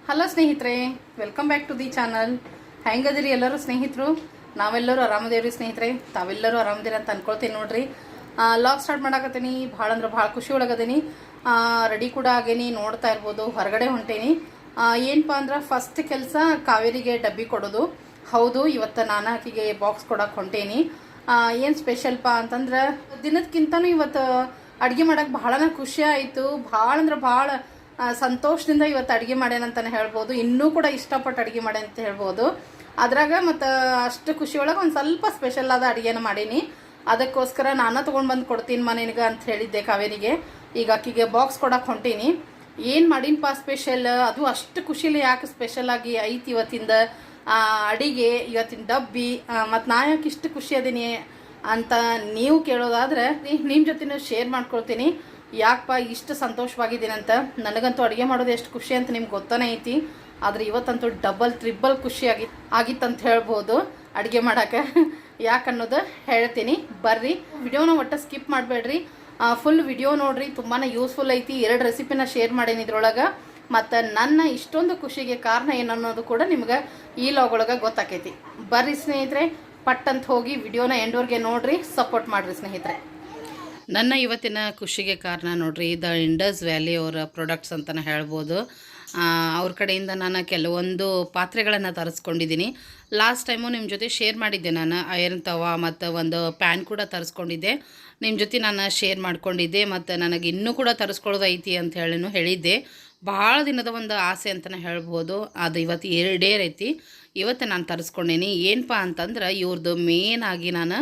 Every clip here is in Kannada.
ಹಲೋ ಸ್ನೇಹಿತರೆ, welcome back to the channel. ಹೆಂಗದಿರಿ ಎಲ್ಲರೂ ಸ್ನೇಹಿತರು? ನಾವೆಲ್ಲರೂ ಆರಾಮದೇವ್ರಿ ಸ್ನೇಹಿತರೆ. ತಾವೆಲ್ಲರೂ ಆರಾಮದಿರಿ ಅಂತ ಅನ್ಕೊಳ್ತೀನಿ ನೋಡ್ರಿ. ಲಾಗ್ ಸ್ಟಾರ್ಟ್ ಮಾಡಾಕತ್ತೀನಿ. ಭಾಳ ಅಂದ್ರೆ ಭಾಳ ಖುಷಿ ಒಳಗದೀನಿ. ರೆಡಿ ಕೂಡ ಆಗೇನಿ. ನೋಡ್ತಾ ಇರ್ಬೋದು ಹೊರಗಡೆ ಹೊಂಟೇನಿ. ಏನಪ್ಪ ಅಂದ್ರೆ ಫಸ್ಟ್ ಕೆಲಸ ಕಾವೇರಿಗೆ ಡಬ್ಬಿ ಕೊಡೋದು. ಹೌದು, ಇವತ್ತು ನಾನು ಆಕಿಗೆ ಬಾಕ್ಸ್ ಕೊಡಕ್ಕೆ ಹೊಂಟೇನಿ. ಏನು ಸ್ಪೆಷಲ್ಪ ಅಂತಂದ್ರೆ ದಿನದಕ್ಕಿಂತನೂ ಇವತ್ತು ಅಡುಗೆ ಮಾಡೋಕ್ಕೆ ಭಾಳನ ಖುಷಿ ಆಯಿತು. ಭಾಳ ಅಂದ್ರೆ ಭಾಳ ಸಂತೋಷದಿಂದ ಇವತ್ತು ಅಡುಗೆ ಮಾಡ್ಯಾನಂತಾನೆ ಹೇಳ್ಬೋದು. ಇನ್ನೂ ಕೂಡ ಇಷ್ಟಪಟ್ಟು ಅಡುಗೆ ಮಾಡ್ಯಾನ ಅಂತ ಹೇಳ್ಬೋದು. ಅದ್ರಾಗ ಮತ್ತು ಅಷ್ಟು ಖುಷಿಯೊಳಗೆ ಒಂದು ಸ್ವಲ್ಪ ಸ್ಪೆಷಲ್ ಆದ ಅಡುಗೆನ ಮಾಡೀನಿ. ಅದಕ್ಕೋಸ್ಕರ ನಾನು ತೊಗೊಂಡು ಬಂದು ಕೊಡ್ತೀನಿ ಮನೆಗೆ ಅಂತ ಹೇಳಿದ್ದೆ ಕಾವೇರಿಗೆ. ಈಗ ಅಕ್ಕಿಗೆ ಬಾಕ್ಸ್ ಕೊಡಕ್ಕೆ ಹೊಂಟೀನಿ. ಏನು ಮಾಡೀನಪ್ಪ ಸ್ಪೆಷಲ್, ಅದು ಅಷ್ಟು ಖುಷಿಲಿ ಯಾಕೆ ಸ್ಪೆಷಲ್ ಆಗಿ ಐತಿ ಇವತ್ತಿಂದ ಅಡಿಗೆ, ಇವತ್ತಿನ ಡಬ್ಬಿ, ಮತ್ತು ನಾ ಯಾಕೆ ಇಷ್ಟು ಖುಷಿ ಅದೀನಿ ಅಂತ ನೀವು ಕೇಳೋದಾದ್ರೆ ನಿಮ್ಮ ಜೊತೆ ಶೇರ್ ಮಾಡ್ಕೊಳ್ತೀನಿ. ಯಾಕಪ್ಪ ಇಷ್ಟು ಸಂತೋಷವಾಗಿದ್ದೀನಿ ಅಂತ. ನನಗಂತೂ ಅಡುಗೆ ಮಾಡೋದು ಎಷ್ಟು ಖುಷಿ ಅಂತ ನಿಮ್ಗೆ ಗೊತ್ತಾನೆ ಐತಿ. ಆದರೆ ಇವತ್ತಂತೂ ಡಬಲ್ ಟ್ರಿಬಲ್ ಖುಷಿ ಆಗಿತ್ತಂತ ಹೇಳ್ಬೋದು ಅಡುಗೆ ಮಾಡೋಕ್ಕೆ. ಯಾಕನ್ನೋದು ಹೇಳ್ತೀನಿ. ಬರ್ರಿ, ವಿಡಿಯೋನ ಒಟ್ಟು ಸ್ಕಿಪ್ ಮಾಡಬೇಡ್ರಿ, ಫುಲ್ ವಿಡಿಯೋ ನೋಡ್ರಿ. ತುಂಬಾ ಯೂಸ್ಫುಲ್ ಐತಿ. 2 ರೆಸಿಪಿನ ಶೇರ್ ಮಾಡೀನಿ ಇದ್ರೊಳಗೆ. ಮತ್ತು ನನ್ನ ಇಷ್ಟೊಂದು ಖುಷಿಗೆ ಕಾರಣ ಏನನ್ನೋದು ಕೂಡ ನಿಮ್ಗೆ ಈ ಲಾಗ್ ಒಳಗೆ ಗೊತ್ತಾಕೈತಿ. ಬರ್ರಿ ಸ್ನೇಹಿತರೆ, ಪಟ್ಟಂತ ಹೋಗಿ ವಿಡಿಯೋನ ಎಂಡ್ವರೆಗೆ ನೋಡ್ರಿ, ಸಪೋರ್ಟ್ ಮಾಡಿರಿ ಸ್ನೇಹಿತರೆ. ನನ್ನ ಇವತ್ತಿನ ಖುಷಿಗೆ ಕಾರಣ ನೋಡ್ರಿ, ದ ಇಂಡಸ್ ವ್ಯಾಲಿ ಅವರ ಪ್ರಾಡಕ್ಟ್ಸ್ ಅಂತಲೇ ಹೇಳ್ಬೋದು. ಅವ್ರ ಕಡೆಯಿಂದ ನಾನು ಕೆಲವೊಂದು ಪಾತ್ರೆಗಳನ್ನು ತರಿಸ್ಕೊಂಡಿದ್ದೀನಿ. ಲಾಸ್ಟ್ ಟೈಮು ನಿಮ್ಮ ಜೊತೆ ಶೇರ್ ಮಾಡಿದ್ದೆ. ನಾನು ಐರನ್ ತವಾ ಮತ್ತು ಒಂದು ಪ್ಯಾನ್ ಕೂಡ ತರಿಸ್ಕೊಂಡಿದ್ದೆ. ನಿಮ್ಮ ಜೊತೆ ನಾನು ಶೇರ್ ಮಾಡ್ಕೊಂಡಿದ್ದೆ. ಮತ್ತು ನನಗೆ ಇನ್ನೂ ಕೂಡ ತರಿಸ್ಕೊಳ್ಳೋದೈತಿ ಅಂತ ಹೇಳಿದ್ದೆ. ಭಾಳ ದಿನದ ಒಂದು ಆಸೆ ಅಂತಲೇ ಹೇಳ್ಬೋದು. ಅದು ಇವತ್ತು ಈಡೇರೈತಿ. ಇವತ್ತು ನಾನು ತರಿಸ್ಕೊಂಡೀನಿ. ಏನಪ್ಪ ಅಂತಂದ್ರೆ ಇವ್ರದ್ದು ಮೇನ್ ಆಗಿ ನಾನು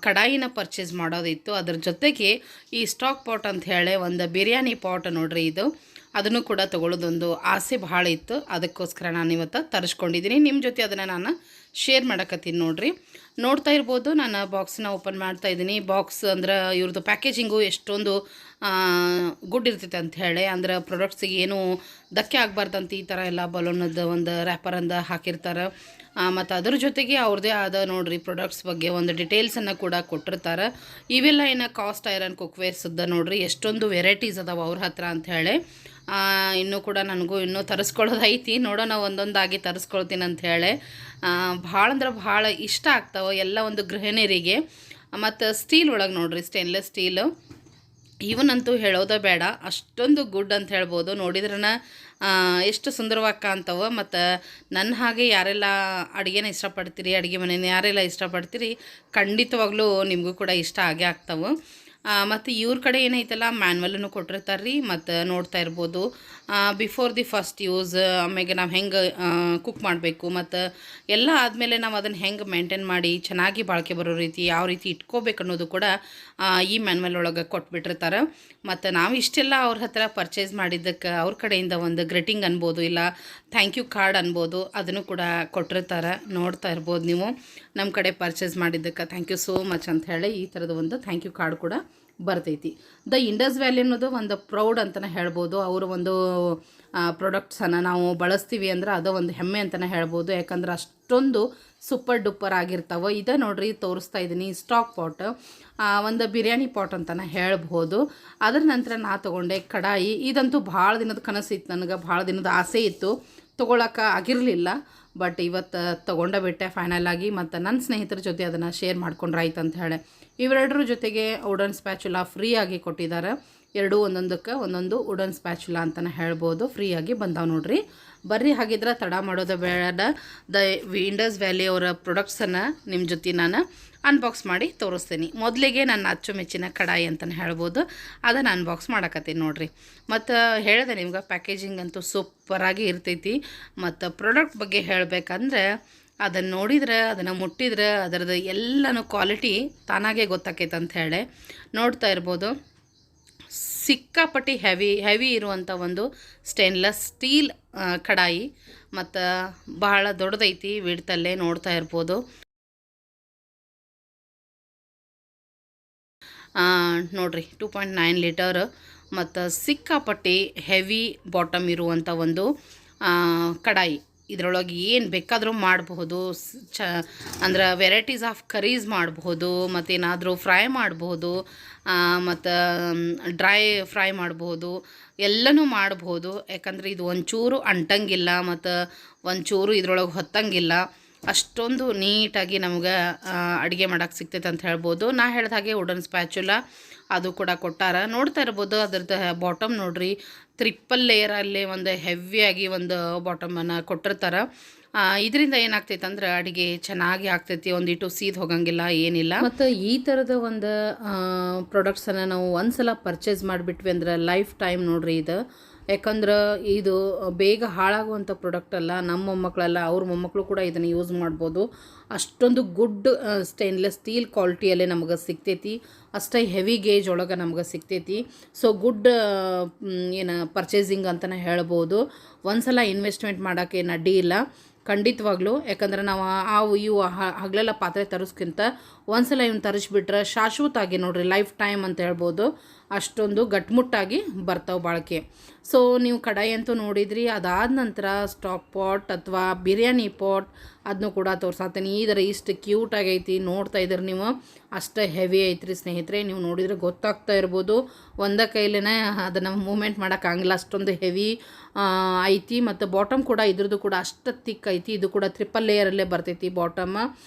ಕಡಾಯಿನ ಪರ್ಚೇಸ್ ಮಾಡೋದಿತ್ತು. ಅದ್ರ ಜೊತೆಗೆ ಈ ಸ್ಟಾಕ್ ಪಾಟ್ ಅಂತ ಹೇಳಿ ಒಂದು ಬಿರಿಯಾನಿ ಪಾಟ್ ನೋಡ್ರಿ, ಇದು ಅದನ್ನು ಕೂಡ ತೊಗೊಳ್ಳೋದೊಂದು ಆಸೆ ಭಾಳ ಇತ್ತು. ಅದಕ್ಕೋಸ್ಕರ ನಾನು ಇವತ್ತು ತರಿಸ್ಕೊಂಡಿದ್ದೀನಿ. ನಿಮ್ಮ ಜೊತೆ ಅದನ್ನು ನಾನು ಶೇರ್ ಮಾಡಕತ್ತೀನಿ ನೋಡ್ರಿ. ನೋಡ್ತಾ ಇರ್ಬೋದು, ನಾನು ಬಾಕ್ಸನ್ನ ಓಪನ್ ಮಾಡ್ತಾ ಇದ್ದೀನಿ. ಬಾಕ್ಸ್ ಅಂದ್ರೆ ಇವ್ರದ್ದು ಪ್ಯಾಕೇಜಿಂಗು ಎಷ್ಟೊಂದು ಗುಡ್ ಇರ್ತೈತೆ ಅಂತ ಹೇಳಿ, ಅಂದ್ರೆ ಪ್ರಾಡಕ್ಟ್ಸಿಗೆ ಏನು ಧಕ್ಕೆ ಆಗಬಾರ್ದಂತ ಈ ಥರ ಎಲ್ಲ ಬಲೂನದ್ದು ಒಂದು ರ್ಯಾಪರಂದ ಹಾಕಿರ್ತಾರೆ. ಮತ್ತು ಅದ್ರ ಜೊತೆಗೆ ಅವ್ರದ್ದೇ ಆದ ನೋಡ್ರಿ ಪ್ರಾಡಕ್ಟ್ಸ್ ಬಗ್ಗೆ ಒಂದು ಡಿಟೇಲ್ಸನ್ನು ಕೂಡ ಕೊಟ್ಟಿರ್ತಾರೆ. ಇವೆಲ್ಲ ಏನು ಕಾಸ್ಟ್ ಐರನ್ ಕುಕ್ವೇರ್ಸ್ದ ನೋಡ್ರಿ, ಎಷ್ಟೊಂದು ವೆರೈಟೀಸ್ ಅದಾವೆ ಅವ್ರ ಹತ್ರ ಅಂತ ಹೇಳಿ. ಇನ್ನೂ ಕೂಡ ನನಗೂ ಇನ್ನೂ ತರಿಸ್ಕೊಳ್ಳೋದೈತಿ. ನೋಡೋಣ, ಒಂದೊಂದಾಗಿ ತರಿಸ್ಕೊಳ್ತೀನಿ ಅಂತ ಹೇಳಿ. ಭಾಳ ಅಂದ್ರೆ ಭಾಳ ಇಷ್ಟ ಆಗ್ತಾವೆ ಎಲ್ಲ ಒಂದು ಗೃಹಿಣಿಯರಿಗೆ. ಮತ್ತು ಸ್ಟೀಲ್ ಒಳಗೆ ನೋಡ್ರಿ, ಸ್ಟೇನ್ಲೆಸ್ ಸ್ಟೀಲು ಇವನಂತೂ ಹೇಳೋದೇ ಬೇಡ, ಅಷ್ಟೊಂದು ಗುಡ್ ಅಂತ ಹೇಳ್ಬೋದು. ನೋಡಿದ್ರನ ಎಷ್ಟು ಸುಂದರವಾಗಿ ಕಾಣ್ತಾವೆ. ಮತ್ತು ನನ್ನ ಹಾಗೆ ಯಾರೆಲ್ಲ ಅಡುಗೆನ ಇಷ್ಟಪಡ್ತೀರಿ, ಅಡುಗೆ ಮನೆಯ ಯಾರೆಲ್ಲ ಇಷ್ಟಪಡ್ತೀರಿ, ಖಂಡಿತವಾಗ್ಲೂ ನಿಮಗೂ ಕೂಡ ಇಷ್ಟ ಆಗೇ ಆಗ್ತಾವೆ. ಮತ್ತು ಇವ್ರ ಕಡೆ ಏನೈತಲ್ಲ ಮ್ಯಾನ್ಯಲನ್ನು ಕೊಟ್ಟಿರ್ತಾರೆ ರೀ. ಮತ್ತು ನೋಡ್ತಾ ಇರ್ಬೋದು, ಬಿಫೋರ್ ದಿ ಫಸ್ಟ್ ಯೂಸ್, ಆಮೇಲೆ ನಾವು ಹೆಂಗೆ ಕುಕ್ ಮಾಡಬೇಕು, ಮತ್ತು ಎಲ್ಲ ಆದಮೇಲೆ ನಾವು ಅದನ್ನು ಹೆಂಗೆ ಮೇಂಟೈನ್ ಮಾಡಿ ಚೆನ್ನಾಗಿ ಬಾಳಿಕೆ ಬರೋ ರೀತಿ ಯಾವ ರೀತಿ ಇಟ್ಕೋಬೇಕು ಅನ್ನೋದು ಕೂಡ ಈ ಮ್ಯಾನ್ಯಲ್ ಒಳಗೆ ಕೊಟ್ಬಿಟ್ಟಿರ್ತಾರೆ. ಮತ್ತು ನಾವು ಇಷ್ಟೆಲ್ಲ ಅವ್ರ ಹತ್ರ ಪರ್ಚೇಸ್ ಮಾಡಿದ್ದಕ್ಕೆ ಅವ್ರ ಕಡೆಯಿಂದ ಒಂದು ಗ್ರೀಟಿಂಗ್ ಅನ್ಬೋದು, ಇಲ್ಲ ಥ್ಯಾಂಕ್ ಯು ಕಾರ್ಡ್ ಅನ್ಬೋದು, ಅದನ್ನು ಕೂಡ ಕೊಟ್ಟಿರ್ತಾರೆ. ನೋಡ್ತಾ ಇರ್ಬೋದು ನೀವು, ನಮ್ಮ ಕಡೆ ಪರ್ಚೇಸ್ ಮಾಡಿದ್ದಕ್ಕೆ ಥ್ಯಾಂಕ್ ಯು ಸೋ ಮಚ್ ಅಂತ ಹೇಳಿ ಈ ಥರದ ಒಂದು ಥ್ಯಾಂಕ್ ಯು ಕಾರ್ಡ್ ಕೂಡ ಬರ್ತೈತಿ. ದ ಇಂಡಸ್ ವ್ಯಾಲಿ ಅನ್ನೋದು ಒಂದು ಪ್ರೌಡ್ ಅಂತಲೇ ಹೇಳ್ಬೋದು. ಅವರು ಒಂದು ಪ್ರಾಡಕ್ಟ್ಸನ್ನು ನಾವು ಬಳಸ್ತೀವಿ ಅಂದ್ರೆ ಅದು ಒಂದು ಹೆಮ್ಮೆ ಅಂತಲೇ ಹೇಳ್ಬೋದು. ಯಾಕಂದ್ರೆ ಅಷ್ಟೊಂದು ಸೂಪರ್ ಡೂಪರ್ ಆಗಿರ್ತಾವೆ. ಇದೆ ನೋಡ್ರಿ, ತೋರಿಸ್ತಾ ಇದ್ದೀನಿ ಸ್ಟಾಕ್ ಪಾಟ್, ಒಂದು ಬಿರಿಯಾನಿ ಪಾಟ್ ಅಂತಲೇ ಹೇಳ್ಬೋದು. ಅದರ ನಂತರ ನಾ ತೊಗೊಂಡೆ ಕಡಾಯಿ. ಇದಂತೂ ಭಾಳ ದಿನದ ಕನಸಿತ್ತು ನನಗೆ, ಭಾಳ ದಿನದ ಆಸೆ ಇತ್ತು, ತೊಗೊಳಕ್ಕೆ ಆಗಿರಲಿಲ್ಲ. ಬಟ್ ಇವತ್ತು ತೊಗೊಂಡೇ ಬಿಟ್ಟೆ ಫೈನಲ್ ಆಗಿ. ಮತ್ತು ನನ್ನ ಸ್ನೇಹಿತರ ಜೊತೆ ಅದನ್ನು ಶೇರ್ ಮಾಡ್ಕೊಂಡ್ರೆ ಆಯ್ತು ಅಂತ ಹೇಳಿ ಇವೆರಡರ ಜೊತೆಗೆ ವುಡನ್ ಸ್ಪ್ಯಾಚುಲಾ ಫ್ರೀಯಾಗಿ ಕೊಟ್ಟಿದ್ದಾರೆ. ಎರಡೂ ಒಂದೊಂದಕ್ಕೆ ಒಂದೊಂದು ವುಡನ್ ಸ್ಪ್ಯಾಚುಲಾ ಅಂತಲೇ ಹೇಳ್ಬೋದು, ಫ್ರೀಯಾಗಿ ಬಂದಾವೆ ನೋಡ್ರಿ. ಬರ್ರಿ, ಹಾಗಿದ್ರೆ ತಡ ಮಾಡೋದು ಬೇಡ, ದ ಇಂಡಸ್ ವ್ಯಾಲಿ ಅವರ ಪ್ರಾಡಕ್ಟ್ಸನ್ನು ನಿಮ್ಮ ಜೊತೆ ನಾನು ಅನ್ಬಾಕ್ಸ್ ಮಾಡಿ ತೋರಿಸ್ತೀನಿ. ಮೊದಲಿಗೆ ನನ್ನ ಅಚ್ಚುಮೆಚ್ಚಿನ ಕಡಾಯಿ ಅಂತಲೇ ಹೇಳ್ಬೋದು, ಅದನ್ನು ಅನ್ಬಾಕ್ಸ್ ಮಾಡಕತ್ತೀನಿ ನೋಡ್ರಿ. ಮತ್ತು ಹೇಳಿದೆ ನಿಮ್ಗೆ, ಪ್ಯಾಕೇಜಿಂಗ್ ಅಂತೂ ಸೂಪರಾಗಿ ಇರ್ತೈತಿ. ಮತ್ತು ಪ್ರಾಡಕ್ಟ್ ಬಗ್ಗೆ ಹೇಳಬೇಕಂದ್ರೆ ಅದನ್ನು ನೋಡಿದ್ರೆ, ಅದನ್ನು ಮುಟ್ಟಿದ್ರೆ ಅದರದ್ದು ಎಲ್ಲನೂ ಕ್ವಾಲಿಟಿ ತಾನಾಗೇ ಗೊತ್ತಾಕೈತೆ ಅಂತ ಹೇಳಿ. ನೋಡ್ತಾ ಇರ್ಬೋದು, ಸಿಕ್ಕಾಪಟ್ಟಿ ಹೆವಿ ಇರುವಂಥ ಒಂದು ಸ್ಟೇನ್ಲೆಸ್ ಸ್ಟೀಲ್ ಕಡಾಯಿ. ಮತ್ತು ಬಹಳ ದೊಡ್ಡದೈತಿ ವಿಡ್ತಲ್ಲೇ, ನೋಡ್ತಾ ಇರ್ಬೋದು. ನೋಡ್ರಿ 2.9 ಲೀಟರ್ ಮತ್ತು ಸಿಕ್ಕಾಪಟ್ಟಿ ಹೆವಿ ಬಾಟಮ್ ಇರುವಂಥ ಒಂದು ಕಡಾಯಿ. ಇದರೊಳಗೆ ಏನು ಬೇಕಾದರೂ ಮಾಡಬಹುದು. ಅಂದ್ರೆ ವೆರೈಟೀಸ್ ಆಫ್ ಕರೀಸ್ ಮಾಡಬಹುದು, ಮತ್ತೇನಾದರೂ ಫ್ರೈ ಮಾಡಬಹುದು, ಮತ್ತು ಡ್ರೈ ಫ್ರೈ ಮಾಡಬಹುದು. ಎಲ್ಲನೂ ಮಾಡ್ಬೋದು. ಯಾಕಂದರೆ ಇದು ಒಂಚೂರು ಅಂಟಂಗಿಲ್ಲ ಮತ್ತು ಒಂಚೂರು ಇದ್ರೊಳಗೆ ಹೊತ್ತಂಗಿಲ್ಲ. ಅಷ್ಟೊಂದು ನೀಟಾಗಿ ನಮ್ಗೆ ಅಡುಗೆ ಮಾಡೋಕ್ಕೆ ಸಿಗ್ತೈತೆ ಅಂತ ಹೇಳ್ಬೋದು. ನಾ ಹೇಳಿದ ಹಾಗೆ ವುಡನ್ ಸ್ಪ್ಯಾಚುಲ ಅದು ಕೂಡ ಕೊಟ್ಟಾರ. ನೋಡ್ತಾ ಇರ್ಬೋದು ಅದ್ರದ್ದು ಬಾಟಮ್ ನೋಡ್ರಿ, ಟ್ರಿಪ್ಪಲ್ ಲೇಯರಲ್ಲಿ ಒಂದು ಹೆವಿಯಾಗಿ ಒಂದು ಬಾಟಮನ್ನು ಕೊಟ್ಟಿರ್ತಾರೆ. ಇದರಿಂದ ಏನಾಗ್ತೈತೆ ಅಂದ್ರೆ ಅಡುಗೆ ಚೆನ್ನಾಗಿ ಆಗ್ತೈತಿ, ಒಂದಿಟ್ಟು ಸೀದ್ ಹೋಗಂಗಿಲ್ಲ, ಏನಿಲ್ಲ. ಮತ್ತು ಈ ಥರದ ಒಂದು ಪ್ರಾಡಕ್ಟ್ಸನ್ನು ನಾವು ಒಂದ್ಸಲ ಪರ್ಚೇಸ್ ಮಾಡಿಬಿಟ್ವಿ ಅಂದ್ರೆ ಲೈಫ್ ಟೈಮ್ ನೋಡ್ರಿ ಇದು. ಯಾಕಂದ್ರೆ ಇದು ಬೇಗ ಹಾಳಾಗುವಂಥ ಪ್ರಾಡಕ್ಟ್ ಅಲ್ಲ. ನಮ್ಮ ಮೊಮ್ಮಕ್ಕಳೆಲ್ಲ ಅವ್ರ ಮೊಮ್ಮಕ್ಕಳು ಕೂಡ ಇದನ್ನು ಯೂಸ್ ಮಾಡ್ಬೋದು. ಅಷ್ಟೊಂದು ಗುಡ್ ಸ್ಟೇನ್ಲೆಸ್ ಸ್ಟೀಲ್ ಕ್ವಾಲಿಟಿಯಲ್ಲೇ ನಮಗೆ ಸಿಗ್ತೈತಿ. ಅಷ್ಟೇ ಹೆವಿ ಗೇಜ್ ಒಳಗೆ ನಮ್ಗೆ ಸಿಗ್ತೈತಿ. ಸೊ ಗುಡ್ ಏನು ಪರ್ಚೇಸಿಂಗ್ ಅಂತಲೇ ಹೇಳ್ಬೋದು. ಒಂದು ಸಲ ಇನ್ವೆಸ್ಟ್ಮೆಂಟ್ ಮಾಡೋಕ್ಕೆ ಅಡ್ಡಿ ಇಲ್ಲ ಖಂಡಿತವಾಗ್ಲೂ. ಯಾಕಂದ್ರೆ ನಾವು ಇವು ಹಗಲೆಲ್ಲ ಪಾತ್ರೆ ತರಿಸ್ಕಿಂತ ಒಂದ್ಸಲ ಇವನ್ನ ತರಿಸ್ಬಿಟ್ರೆ ಶಾಶ್ವತ ಆಗಿ ನೋಡ್ರಿ ಲೈಫ್ ಟೈಮ್ ಅಂತ ಹೇಳ್ಬೋದು. ಅಷ್ಟೊಂದು ಗಟ್ಮುಟ್ಟಾಗಿ ಬರ್ತಾವೆ ಬಾಳಿಕೆ. ಸೊ ನೀವು ಕಡಾಯಿ ಅಂತೂ ನೋಡಿದ್ರಿ. ಅದಾದ ನಂತರ ಸ್ಟಾಕ್ ಪಾಟ್ ಅಥವಾ ಬಿರಿಯಾನಿ ಪಾಟ್ ಅದನ್ನು ಕೂಡ ತೋರ್ಸಾತೀನಿ. ಇದರ ಇಷ್ಟು ಕ್ಯೂಟ್ ಆಗೈತಿ, ನೋಡ್ತಾ ಇದ್ರಿ ನೀವು. ಅಷ್ಟು ಹೆವಿ ಐತ್ರಿ ಸ್ನೇಹಿತರೆ. ನೀವು ನೋಡಿದರೆ ಗೊತ್ತಾಗ್ತಾ ಇರ್ಬೋದು. ಒಂದೇ ಕೈಲೇ ಅದನ್ನು ಮೂಮೆಂಟ್ ಮಾಡೋಕ್ಕಾಗಲ್ಲ, ಅಷ್ಟೊಂದು ಹೆವಿ ಐತಿ. ಮತ್ತು ಬಾಟಮ್ ಕೂಡ ಇದ್ರದ್ದು ಕೂಡ ಅಷ್ಟು ತಿಕ್ ಐತಿ. ಇದು ಕೂಡ ಟ್ರಿಪಲ್ ಲೇಯರಲ್ಲೇ ಬರ್ತೈತಿ ಬಾಟಮ್.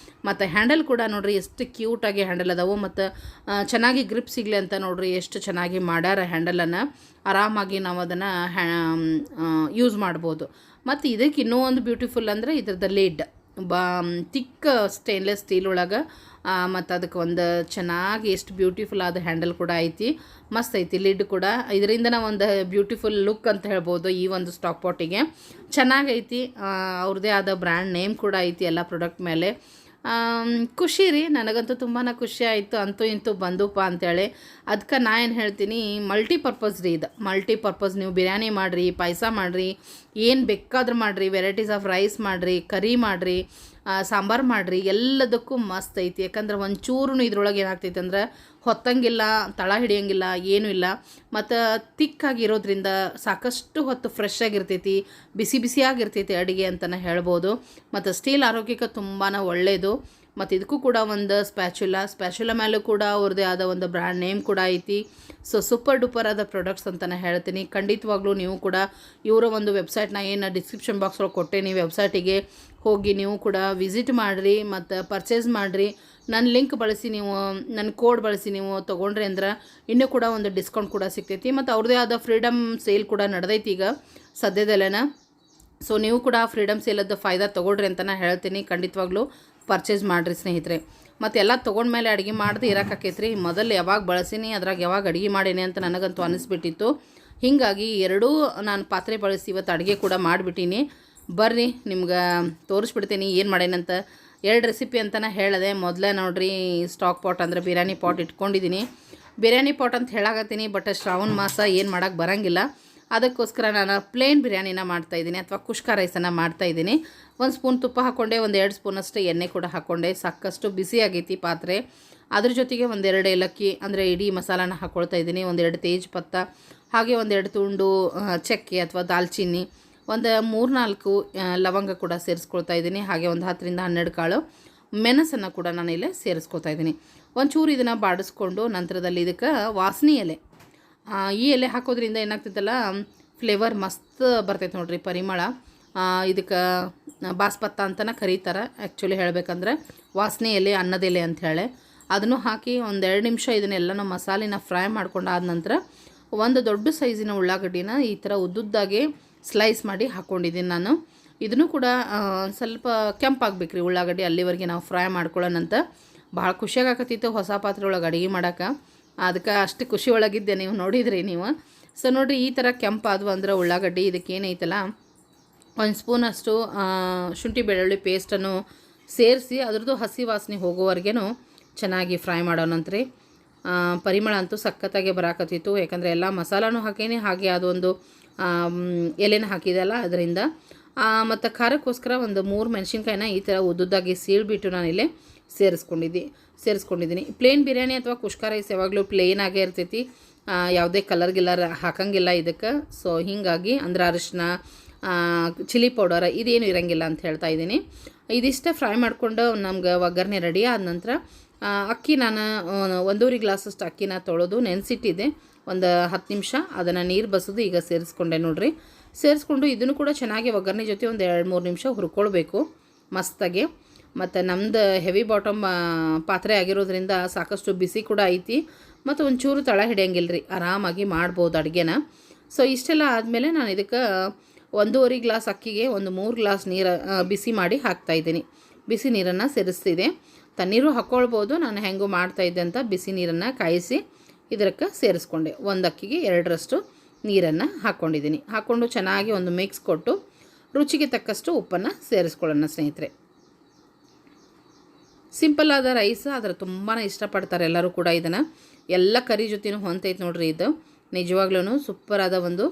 ಮತ್ತು ಹ್ಯಾಂಡಲ್ ಕೂಡ ನೋಡ್ರಿ ಎಷ್ಟು ಕ್ಯೂಟಾಗಿ ಹ್ಯಾಂಡಲ್ ಅದಾವು. ಮತ್ತು ಚೆನ್ನಾಗಿ ಗ್ರಿಪ್ ಸಿಗಲಿ ಅಂತ ನೋಡ್ರಿ ಎಷ್ಟು ಚೆನ್ನಾಗಿ ಮಾಡ್ಯಾರ ಹ್ಯಾಂಡಲನ್ನು. ಆರಾಮಾಗಿ ನಾವು ಅದನ್ನು ಯೂಸ್ ಮಾಡ್ಬೋದು. ಮತ್ತು ಇದಕ್ಕೆ ಇನ್ನೂ ಒಂದು ಬ್ಯೂಟಿಫುಲ್ ಅಂದರೆ ಇದ್ರದ್ದು ಲಿಡ್ ತಿಕ್ ಸ್ಟೇನ್ಲೆಸ್ ಸ್ಟೀಲ್ ಒಳಗೆ. ಮತ್ತು ಅದಕ್ಕೆ ಒಂದು ಚೆನ್ನಾಗಿ ಎಷ್ಟು ಬ್ಯೂಟಿಫುಲ್ ಆದ ಹ್ಯಾಂಡಲ್ ಕೂಡ ಐತಿ. ಮಸ್ತ್ ಐತಿ ಲಿಡ್ ಕೂಡ. ಇದರಿಂದ ನಾವು ಒಂದು ಬ್ಯೂಟಿಫುಲ್ ಲುಕ್ ಅಂತ ಹೇಳ್ಬೋದು ಈ ಒಂದು ಸ್ಟಾಕ್ ಪಾಟಿಗೆ. ಚೆನ್ನಾಗೈತಿ. ಅವ್ರದ್ದೇ ಆದ ಬ್ರ್ಯಾಂಡ್ ನೇಮ್ ಕೂಡ ಐತಿ ಎಲ್ಲ ಪ್ರಾಡಕ್ಟ್ ಮೇಲೆ. ಖುಷಿ ರೀ, ನನಗಂತೂ ತುಂಬಾ ಖುಷಿ ಆಯಿತು. ಅಂತೂ ಇಂತೂ ಬಂದುಪ್ಪ ಅಂತೇಳಿ. ಅದಕ್ಕೆ ನಾ ಏನು ಹೇಳ್ತೀನಿ, ಮಲ್ಟಿಪರ್ಪಸ್ ರೀ ಇದು. ಮಲ್ಟಿಪರ್ಪಸ್ ನೀವು ಬಿರಿಯಾನಿ ಮಾಡಿರಿ, ಪಾಯಸ ಮಾಡಿರಿ, ಏನು ಬೇಕಾದ್ರೂ ಮಾಡಿರಿ, ವೆರೈಟೀಸ್ ಆಫ್ ರೈಸ್ ಮಾಡಿರಿ, ಕರಿ ಮಾಡಿರಿ, ಸಾಂಬಾರು ಮಾಡಿರಿ, ಎಲ್ಲದಕ್ಕೂ ಮಸ್ತ್ ಐತಿ. ಯಾಕಂದ್ರೆ ಒಂಚೂರು ಇದ್ರೊಳಗೆ ಏನಾಗ್ತೈತೆ ಅಂದ್ರೆ ಹೊತ್ತಂಗಿಲ್ಲ, ತಳ ಹಿಡಿಯೋಂಗಿಲ್ಲ, ಏನೂ ಇಲ್ಲ. ಮತ್ತು ತಿಕ್ಕಾಗಿರೋದ್ರಿಂದ ಸಾಕಷ್ಟು ಹೊತ್ತು ಫ್ರೆಶ್ ಆಗಿರ್ತೈತಿ, ಬಿಸಿ ಬಿಸಿಯಾಗಿರ್ತೈತಿ ಅಡುಗೆ ಅಂತಲೇ ಹೇಳ್ಬೋದು. ಮತ್ತು ಸ್ಟೀಲ್ ಆರೋಗ್ಯಕ್ಕೆ ತುಂಬಾ ಒಳ್ಳೆಯದು. ಮತ್ತು ಇದಕ್ಕೂ ಕೂಡ ಒಂದು ಸ್ಪ್ಯಾಚುಲ ಮೇಲೂ ಕೂಡ ಅವ್ರದ್ದೇ ಆದ ಒಂದು ಬ್ರ್ಯಾಂಡ್ ನೇಮ್ ಕೂಡ ಐತಿ. ಸೊ ಸೂಪರ್ ಡೂಪರ್ ಆದ ಪ್ರಾಡಕ್ಟ್ಸ್ ಅಂತಲೇ ಹೇಳ್ತೀನಿ. ಖಂಡಿತವಾಗ್ಲೂ ನೀವು ಕೂಡ ಇವರ ಒಂದು ವೆಬ್ಸೈಟ್ನ ಏನು ಡಿಸ್ಕ್ರಿಪ್ಷನ್ ಬಾಕ್ಸ್ ಒಳಗೆ ಕೊಟ್ಟೇನಿ, ವೆಬ್ಸೈಟಿಗೆ ಹೋಗಿ ನೀವು ಕೂಡ ವಿಸಿಟ್ ಮಾಡಿರಿ ಮತ್ತು ಪರ್ಚೇಸ್ ಮಾಡಿರಿ. ನನ್ನ ಲಿಂಕ್ ಬಳಸಿ ನೀವು, ನನ್ನ ಕೋಡ್ ಬಳಸಿ ನೀವು ತೊಗೊಂಡ್ರಿ ಅಂದ್ರೆ ಇನ್ನೂ ಕೂಡ ಒಂದು ಡಿಸ್ಕೌಂಟ್ ಕೂಡ ಸಿಗ್ತೈತಿ. ಮತ್ತು ಅವ್ರದ್ದೇ ಆದ ಫ್ರೀಡಮ್ ಸೇಲ್ ಕೂಡ ನಡೆದೈತಿ ಈಗ ಸದ್ಯದಲ್ಲೇನ. ಸೊ ನೀವು ಕೂಡ ಫ್ರೀಡಮ್ ಸೇಲದ್ದು ಫಾಯ್ದಾ ತೊಗೊಳ್ರಿ ಅಂತಲೇ ಹೇಳ್ತೀನಿ. ಖಂಡಿತವಾಗ್ಲೂ ಪರ್ಚೇಸ್ ಮಾಡಿರಿ ಸ್ನೇಹಿತರೆ. ಮತ್ತು ಎಲ್ಲ ತೊಗೊಂಡ್ಮೇಲೆ ಅಡುಗೆ ಮಾಡ್ದೆ ಇರೋಕ್ಕಾಕೈತ್ರಿ. ಮೊದಲು ಯಾವಾಗ ಬಳಸೀನಿ, ಅದ್ರಾಗ ಯಾವಾಗ ಅಡುಗೆ ಮಾಡೀನಿ ಅಂತ ನನಗಂತೂ ಅನಿಸ್ಬಿಟ್ಟಿತ್ತು. ಹೀಗಾಗಿ ಎರಡೂ ನಾನು ಪಾತ್ರೆ ಬಳಸಿ ಇವತ್ತು ಅಡುಗೆ ಕೂಡ ಮಾಡಿಬಿಟ್ಟೀನಿ. ಬರ್ರಿ ನಿಮ್ಗೆ ತೋರಿಸ್ಬಿಡ್ತೀನಿ ಏನು ಮಾಡೇನಂತ. 2 ರೆಸಿಪಿ ಅಂತಲೇ ಹೇಳಿದೆ. ಮೊದಲೇ ನೋಡಿರಿ ಸ್ಟಾಕ್ ಪಾಟ್ ಅಂದರೆ ಬಿರಿಯಾನಿ ಪಾಟ್ ಇಟ್ಕೊಂಡಿದ್ದೀನಿ. ಬಿರಿಯಾನಿ ಪಾಟ್ ಅಂತ ಹೇಳಾಕತ್ತೀನಿ, ಬಟ್ ಶ್ರಾವಣ ಮಾಸ ಏನು ಮಾಡೋಕ್ಕೆ ಬರೋಂಗಿಲ್ಲ. ಅದಕ್ಕೋಸ್ಕರ ನಾನು ಪ್ಲೇನ್ ಬಿರಿಯಾನಿನ ಮಾಡ್ತಾಯಿದ್ದೀನಿ ಅಥವಾ ಕುಷ್ಕ ರೈಸನ್ನು ಮಾಡ್ತಾಯಿದ್ದೀನಿ. 1 ಸ್ಪೂನ್ ತುಪ್ಪ ಹಾಕ್ಕೊಂಡೆ, 1-2 ಸ್ಪೂನಷ್ಟು ಎಣ್ಣೆ ಕೂಡ ಹಾಕ್ಕೊಂಡೆ. ಸಾಕಷ್ಟು ಬಿಸಿಯಾಗೈತಿ ಪಾತ್ರೆ. ಅದ್ರ ಜೊತೆಗೆ 1-2 ಏಲಕ್ಕಿ ಅಂದರೆ ಇಡೀ ಮಸಾಲಾನ ಹಾಕ್ಕೊಳ್ತಾ ಇದ್ದೀನಿ. 1-2 ತೇಜ್ಪತ್ತ, ಹಾಗೆ 1-2 ತುಂಡು ಚಕ್ಕೆ ಅಥವಾ ದಾಲ್ಚಿನ್ನಿ, 3-4 ಲವಂಗ ಕೂಡ ಸೇರಿಸ್ಕೊಳ್ತಾ ಇದ್ದೀನಿ. ಹಾಗೆ 10-12 ಕಾಳು ಮೆಣಸನ್ನು ಕೂಡ ನಾನಿಲ್ಲೇ ಸೇರಿಸ್ಕೊಳ್ತಾ ಇದ್ದೀನಿ. ಒಂಚೂರು ಇದನ್ನು ಬಾಡಿಸ್ಕೊಂಡು ನಂತರದಲ್ಲಿ ಇದಕ್ಕೆ ವಾಸನೆ ಎಲೆ, ಈ ಎಲೆ ಹಾಕೋದ್ರಿಂದ ಏನಾಗ್ತೈತಲ್ಲ ಫ್ಲೇವರ್ ಮಸ್ತ್ ಬರ್ತೈತೆ ನೋಡ್ರಿ, ಪರಿಮಳ. ಇದಕ್ಕೆ ಬಾಸ್ಪತ್ತ ಅಂತಲೇ ಕರೀತಾರೆ ಆ್ಯಕ್ಚುಲಿ ಹೇಳಬೇಕಂದ್ರೆ. ವಾಸನೆ ಎಲೆ, ಅನ್ನದ ಎಲೆ ಅಂಥೇಳಿ ಅದನ್ನು ಹಾಕಿ 1-2 ನಿಮಿಷ ಇದನ್ನೆಲ್ಲನೂ ಮಸಾಲಿನ ಫ್ರೈ ಮಾಡ್ಕೊಂಡಾದ ನಂತರ ಒಂದು ದೊಡ್ಡ ಸೈಜಿನ ಉಳ್ಳಾಗಡ್ಡಿನ ಈ ಥರ ಉದ್ದುದ್ದಾಗಿ ಸ್ಲೈಸ್ ಮಾಡಿ ಹಾಕ್ಕೊಂಡಿದ್ದೀನಿ ನಾನು. ಇದನ್ನು ಕೂಡ ಸ್ವಲ್ಪ ಕೆಂಪಾಗಬೇಕ್ರಿ ಉಳ್ಳಾಗಡ್ಡಿ, ಅಲ್ಲಿವರೆಗೆ ನಾವು ಫ್ರೈ ಮಾಡ್ಕೊಳ್ಳೋಣಂತ. ಭಾಳ ಖುಷಿಯಾಗತ್ತಿತ್ತು ಹೊಸ ಪಾತ್ರೆ ಒಳಗೆ ಅಡುಗೆ ಮಾಡೋಕೆ. ಅದಕ್ಕೆ ಅಷ್ಟು ಖುಷಿ ಒಳಗಿದ್ದೆ, ನೀವು ನೋಡಿದ್ರಿ ನೀವು. ಸೊ ನೋಡಿರಿ ಈ ಥರ ಕೆಂಪಾದ್ವು ಅಂದ್ರೆ ಉಳ್ಳಾಗಡ್ಡಿ, ಇದಕ್ಕೆ ಏನೈತಲ್ಲ 1 ಸ್ಪೂನಷ್ಟು ಶುಂಠಿ ಬೆಳ್ಳುಳ್ಳಿ ಪೇಸ್ಟನ್ನು ಸೇರಿಸಿ ಅದ್ರದ್ದು ಹಸಿ ವಾಸನೆ ಹೋಗೋವರೆಗೂ ಚೆನ್ನಾಗಿ ಫ್ರೈ ಮಾಡೋಣಂತ್ರಿ. ಪರಿಮಳ ಅಂತೂ ಸಖತ್ತಾಗೆ ಬರಾಕತ್ತಿತ್ತು. ಯಾಕಂದರೆ ಎಲ್ಲ ಮಸಾಲಾನು ಹಾಕೀನಿ, ಹಾಗೆ ಅದೊಂದು ಎಲೆನ ಹಾಕಿದೆಲ್ಲ ಅದರಿಂದ. ಮತ್ತು ಖಾರಕ್ಕೋಸ್ಕರ 3 ಮೆಣಸಿನ್ಕಾಯಿನ ಈ ಥರ ಉದ್ದುದ್ದಾಗಿ ಸೀಳ್ಬಿಟ್ಟು ನಾನಿಲ್ಲಿ ಸೇರಿಸ್ಕೊಂಡಿದ್ದೀನಿ. ಪ್ಲೇನ್ ಬಿರಿಯಾನಿ ಅಥವಾ ಕುಷ್ಕ ರೈಸ್ ಯಾವಾಗಲೂ ಪ್ಲೇನ್ ಆಗೇ ಇರ್ತೈತಿ, ಯಾವುದೇ ಕಲರ್ ಹಾಕಂಗಿಲ್ಲ ಇದಕ್ಕೆ. ಸೊ ಹೀಗಾಗಿ ಅಂದ್ರೆ ಅರಿಶಿನ, ಚಿಲ್ಲಿ ಪೌಡರ್ ಇದೇನು ಇರೋಂಗಿಲ್ಲ ಅಂತ ಹೇಳ್ತಾ ಇದ್ದೀನಿ. ಇದಿಷ್ಟ ಫ್ರೈ ಮಾಡಿಕೊಂಡು ನಮ್ಗೆ ಒಗ್ಗರಣೆ ರೆಡಿ ಆದ ನಂತರ ಅಕ್ಕಿ ನಾನು 1.5 ಗ್ಲಾಸಷ್ಟು ಅಕ್ಕಿನ ತೊಳೆದು ನೆನೆಸಿಟ್ಟಿದ್ದೆ. ಒಂದು 10 ನಿಮಿಷ ಅದನ್ನು ನೀರು ಬಸೋದು ಈಗ ಸೇರಿಸ್ಕೊಂಡೆ ನೋಡಿರಿ. ಸೇರಿಸ್ಕೊಂಡು ಇದನ್ನು ಕೂಡ ಚೆನ್ನಾಗಿ ಒಗ್ಗರಣೆ ಜೊತೆ ಒಂದು 2-3 ನಿಮಿಷ ಹುರ್ಕೊಳ್ಬೇಕು ಮಸ್ತಾಗಿ. ಮತ್ತು ನಮ್ಮದು ಹೆವಿ ಬಾಟಮ್ ಪಾತ್ರೆ ಆಗಿರೋದ್ರಿಂದ ಸಾಕಷ್ಟು ಬಿಸಿ ಕೂಡ ಐತಿ ಮತ್ತು ಒಂಚೂರು ತಳ ಹಿಡಿಯಂಗಿಲ್ಲ ರೀ, ಆರಾಮಾಗಿ ಮಾಡ್ಬೋದು ಅಡುಗೆನ. ಸೊ ಇಷ್ಟೆಲ್ಲ ಆದಮೇಲೆ ನಾನು ಇದಕ್ಕೆ 1.5 ಗ್ಲಾಸ್ ಅಕ್ಕಿಗೆ ಒಂದು 3 ಗ್ಲಾಸ್ ನೀರು ಬಿಸಿ ಮಾಡಿ ಹಾಕ್ತಾಯಿದ್ದೀನಿ. ಬಿಸಿ ನೀರನ್ನು ಸೇರಿಸ್ತಿದೆ. ತಣ್ಣೀರು ಹಾಕ್ಕೊಳ್ಬೋದು, ನಾನು ಹೆಂಗೂ ಮಾಡ್ತಾಯಿದ್ದೆ ಅಂತ ಬಿಸಿ ನೀರನ್ನು ಕಾಯಿಸಿ ಇದಕ್ಕೆ ಸೇರಿಸ್ಕೊಂಡೆ. ಒಂದು ಅಕ್ಕಿಗೆ 2ರಷ್ಟು ನೀರನ್ನು ಹಾಕ್ಕೊಂಡಿದ್ದೀನಿ. ಹಾಕ್ಕೊಂಡು ಚೆನ್ನಾಗಿ ಒಂದು ಮಿಕ್ಸ್ ಕೊಟ್ಟು ರುಚಿಗೆ ತಕ್ಕಷ್ಟು ಉಪ್ಪನ್ನು ಸೇರಿಸ್ಕೊಳ್ಳೋಣ ಸ್ನೇಹಿತರೆ. ಸಿಂಪಲ್ ಆದ ರೈಸ್ ಆದರೆ ತುಂಬಾ ಇಷ್ಟಪಡ್ತಾರೆ ಎಲ್ಲರೂ ಕೂಡ. ಇದನ್ನು ಎಲ್ಲ ಕರಿ ಜೊತೆನೂ ಹೊಂತೈತೆ ನೋಡ್ರಿ. ಇದು ನಿಜವಾಗ್ಲೂ ಸೂಪರಾದ ಒಂದು